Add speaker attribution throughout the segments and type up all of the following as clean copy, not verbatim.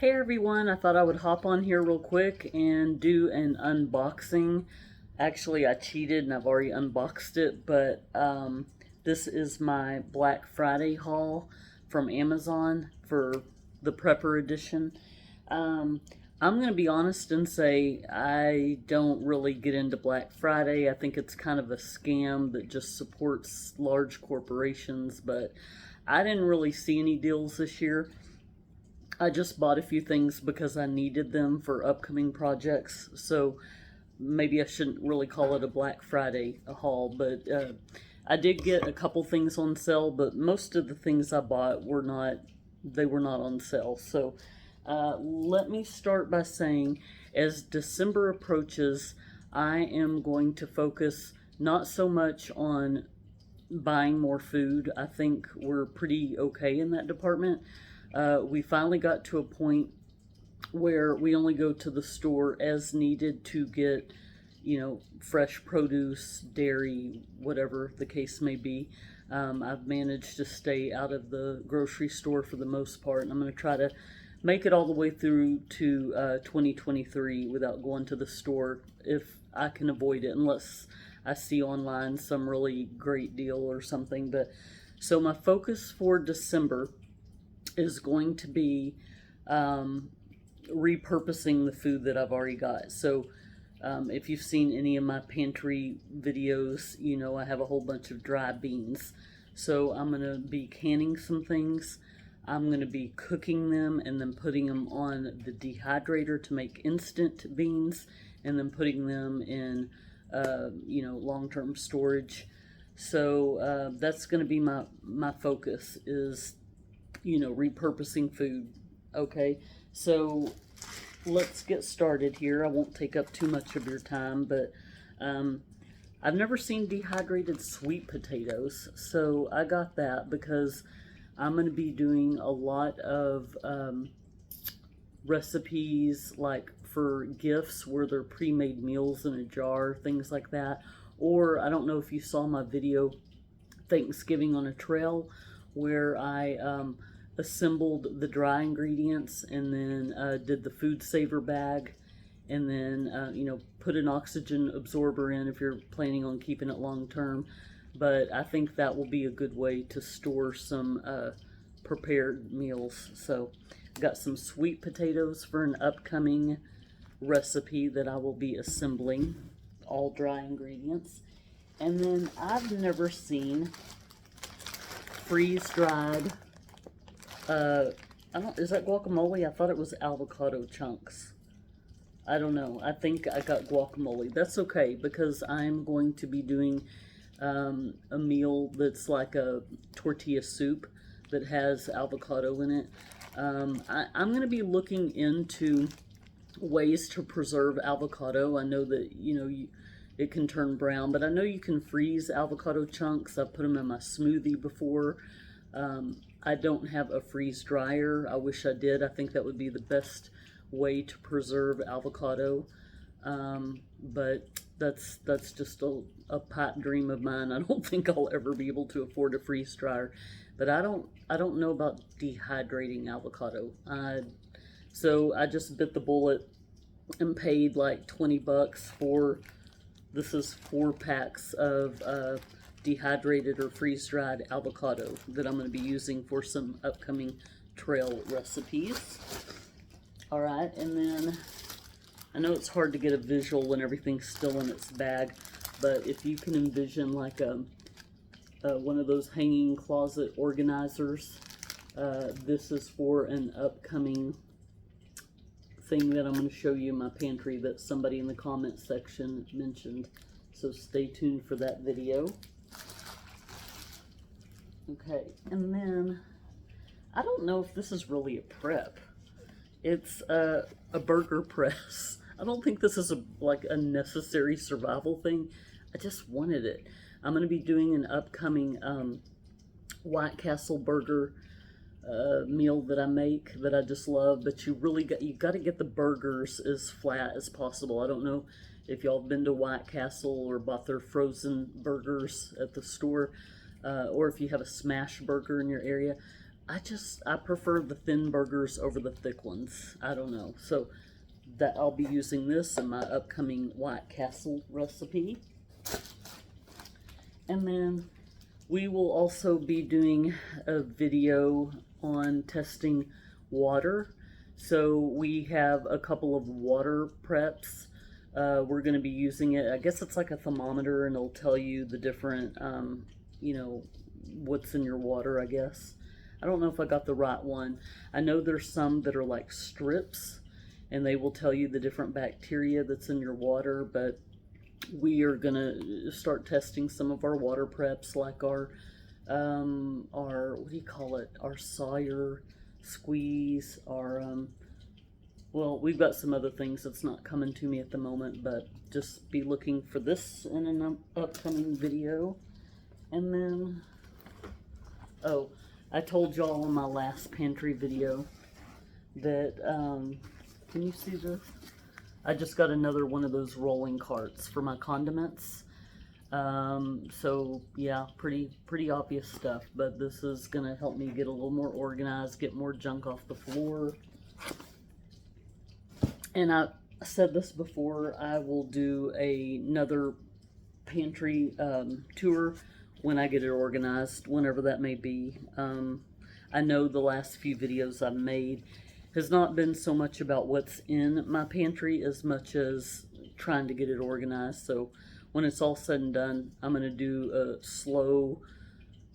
Speaker 1: Hey everyone, I thought I would hop on here real quick and do an unboxing. Actually, I cheated and I've already unboxed it, but this is my Black Friday haul from Amazon for the Prepper edition. Um, I'm going to be honest and say I don't really get into Black Friday. I think it's kind of a scam that just supports large corporations, but I didn't really see any deals this year. I just bought a few things because I needed them for upcoming projects. So maybe I shouldn't really call it a Black Friday haul, but I did get a couple things on sale, but most of the things I bought were not, they were not on sale. So let me start by saying as December approaches, I am going to focus not so much on buying more food. I think we're pretty okay in that department. We finally got to a point where we only go to the store as needed to get, fresh produce, dairy, whatever the case may be. I've managed to stay out of the grocery store for the most part, and I'm going to try to make it all the way through to 2023 without going to the store if I can avoid it, unless I see online some really great deal or something. But so my focus for December is going to be repurposing the food that I've already got. So if you've seen any of my pantry videos, I have a whole bunch of dry beans. So I'm going to be canning some things. I'm going to be cooking them and then putting them on the dehydrator to make instant beans, and then putting them in, long-term storage. So that's going to be my focus is repurposing food. Okay, so let's get started here. I won't take up too much of your time, but I've never seen dehydrated sweet potatoes, so I got that because I'm going to be doing a lot of recipes like for gifts where they're pre-made meals in a jar, things like that. Or I don't know if you saw my video Thanksgiving on a Trail, where I assembled the dry ingredients and then did the food saver bag, and then put an oxygen absorber in if you're planning on keeping it long term. But I think that will be a good way to store some prepared meals. So I've got some sweet potatoes for an upcoming recipe that I will be assembling, all dry ingredients. And then I've never seen freeze-dried, is that guacamole? I thought it was avocado chunks. I don't know. I think I got guacamole. That's okay, because I'm going to be doing a meal that's like a tortilla soup that has avocado in it. I'm going to be looking into ways to preserve avocado. I know that, it can turn brown, but I know you can freeze avocado chunks. I've put them in my smoothie before. I don't have a freeze dryer. I wish I did. I think that would be the best way to preserve avocado. But that's just a pipe dream of mine. I don't think I'll ever be able to afford a freeze dryer. But I don't know about dehydrating avocado. So I just bit the bullet and paid like 20 bucks for, this is 4 packs of dehydrated or freeze-dried avocado that I'm going to be using for some upcoming trail recipes. All right, and then I know it's hard to get a visual when everything's still in its bag, but if you can envision like one of those hanging closet organizers, this is for an upcoming thing that I'm going to show you in my pantry that somebody in the comment section mentioned. So stay tuned for that video. Okay, and then I don't know if this is really a prep. It's a burger press. I don't think this is like a necessary survival thing. I just wanted it. I'm going to be doing an upcoming White Castle burger meal that I make that I just love, but you got to get the burgers as flat as possible. I don't know if y'all have been to White Castle or bought their frozen burgers at the store, or if you have a smash burger in your area. I prefer the thin burgers over the thick ones. I don't know. So that I'll be using this in my upcoming White Castle recipe. And then we will also be doing a video on testing water. So we have a couple of water preps. We're going to be using it. I guess it's like a thermometer, and it'll tell you the different, you know, what's in your water, I guess. I don't know if I got the right one. I know there's some that are like strips, and they will tell you the different bacteria that's in your water, but we are going to start testing some of our water preps, like our what do you call it? Our Sawyer squeeze, well, we've got some other things that's not coming to me at the moment, but just be looking for this in an upcoming video. And then, oh, I told y'all in my last pantry video that, can you see this? I just got another one of those rolling carts for my condiments. So yeah, pretty obvious stuff, but this is gonna help me get a little more organized, get more junk off the floor. And I said this before, I will do another pantry tour when I get it organized, whenever that may be. I know the last few videos I've made has not been so much about what's in my pantry as much as trying to get it organized. So when it's all said and done, I'm going to do a slow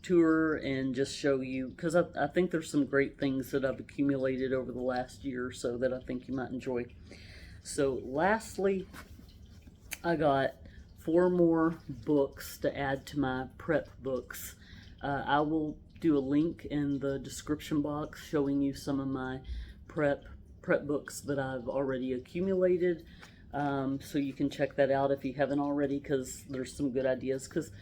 Speaker 1: tour and just show you, because I think there's some great things that I've accumulated over the last year or so that I think you might enjoy. So lastly, I got 4 more books to add to my prep books. I will do a link in the description box showing you some of my prep books that I've already accumulated, so you can check that out if you haven't already, because there's some good ideas. Because,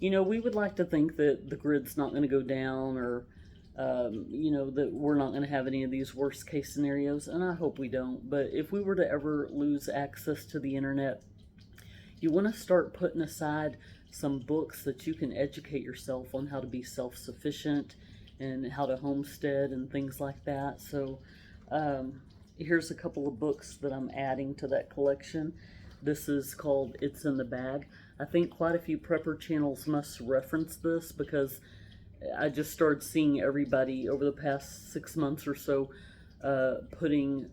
Speaker 1: you know, we would like to think that the grid's not going to go down, or you know, that we're not going to have any of these worst case scenarios, and I hope we don't. But if we were to ever lose access to the internet, you want to start putting aside some books that you can educate yourself on how to be self-sufficient and how to homestead and things like that. So here's a couple of books that I'm adding to that collection. This is called It's in the Bag. I think quite a few prepper channels must reference this, because I just started seeing everybody over the past 6 months or so putting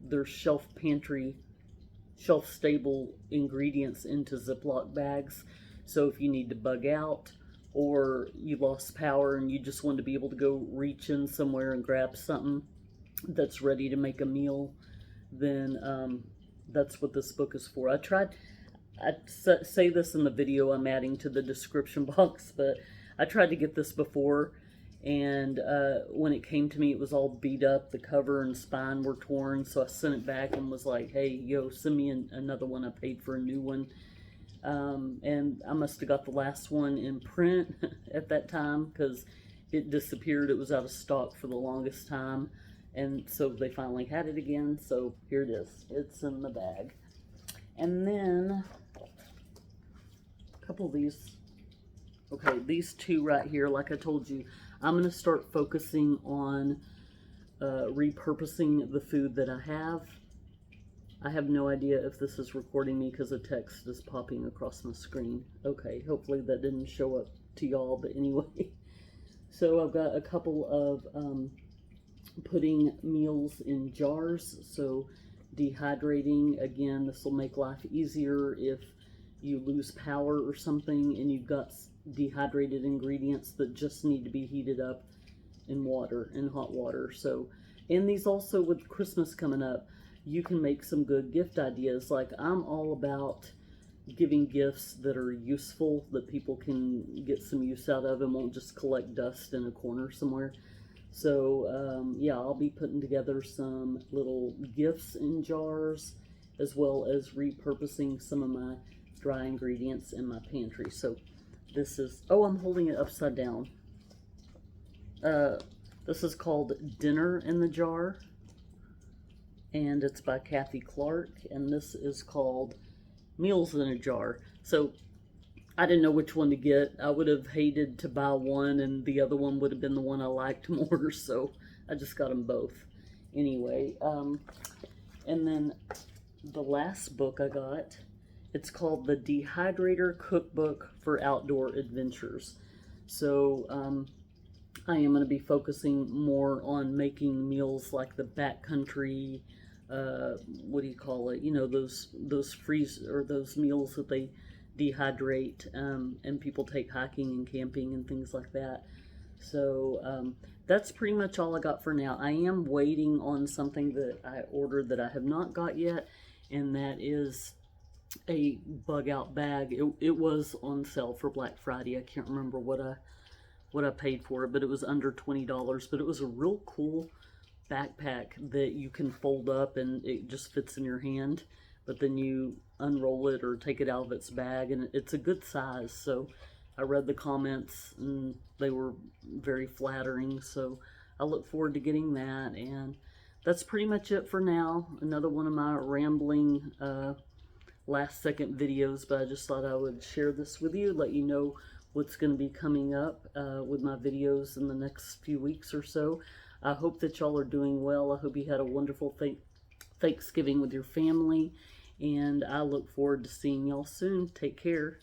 Speaker 1: their shelf-stable ingredients into Ziploc bags. So if you need to bug out, or you lost power and you just want to be able to go reach in somewhere and grab something that's ready to make a meal, then that's what this book is for. I say this in the video I'm adding to the description box, but I tried to get this before, and when it came to me, it was all beat up. The cover and spine were torn, so I sent it back and was like, hey, yo, send me another one. I paid for a new one. And I must have got the last one in print at that time, because it disappeared. It was out of stock for the longest time, and so they finally had it again. So here it is. It's in the bag. And then a couple of these. Okay, these 2 right here, like I told you, I'm going to start focusing on repurposing the food that I have. I have no idea if this is recording me because the text is popping across my screen. Okay, hopefully that didn't show up to y'all, but anyway. So I've got a couple of putting meals in jars. So dehydrating, again, this will make life easier if you lose power or something and you've got dehydrated ingredients that just need to be heated up in water, in hot water. So, and these also, with Christmas coming up, you can make some good gift ideas. Like, I'm all about giving gifts that are useful, that people can get some use out of and won't just collect dust in a corner somewhere. So yeah, I'll be putting together some little gifts in jars, as well as repurposing some of my dry ingredients in my pantry. So this is, oh, I'm holding it upside down. This is called Dinner in the Jar, and it's by Kathy Clark, and this is called Meals in a Jar. So I didn't know which one to get. I would have hated to buy one and the other one would have been the one I liked more, so I just got them both. Anyway, and then the last book I got, it's called The Dehydrator Cookbook for Outdoor Adventures. So I am going to be focusing more on making meals like the backcountry, what do you call it? You know, those freeze or those meals that they dehydrate, and people take hiking and camping and things like that. So that's pretty much all I got for now. I am waiting on something that I ordered that I have not got yet, and that is a bug out bag. It was on sale for Black Friday. I can't remember what I paid for it, but it was under $20. But it was a real cool backpack that you can fold up and it just fits in your hand. But then you unroll it or take it out of its bag, and it's a good size. So I read the comments and they were very flattering. So I look forward to getting that. And that's pretty much it for now. Another one of my rambling last second videos, but I just thought I would share this with you, let you know what's going to be coming up with my videos in the next few weeks or so. I hope that y'all are doing well. I hope you had a wonderful Thanksgiving with your family, and I look forward to seeing y'all soon. Take care.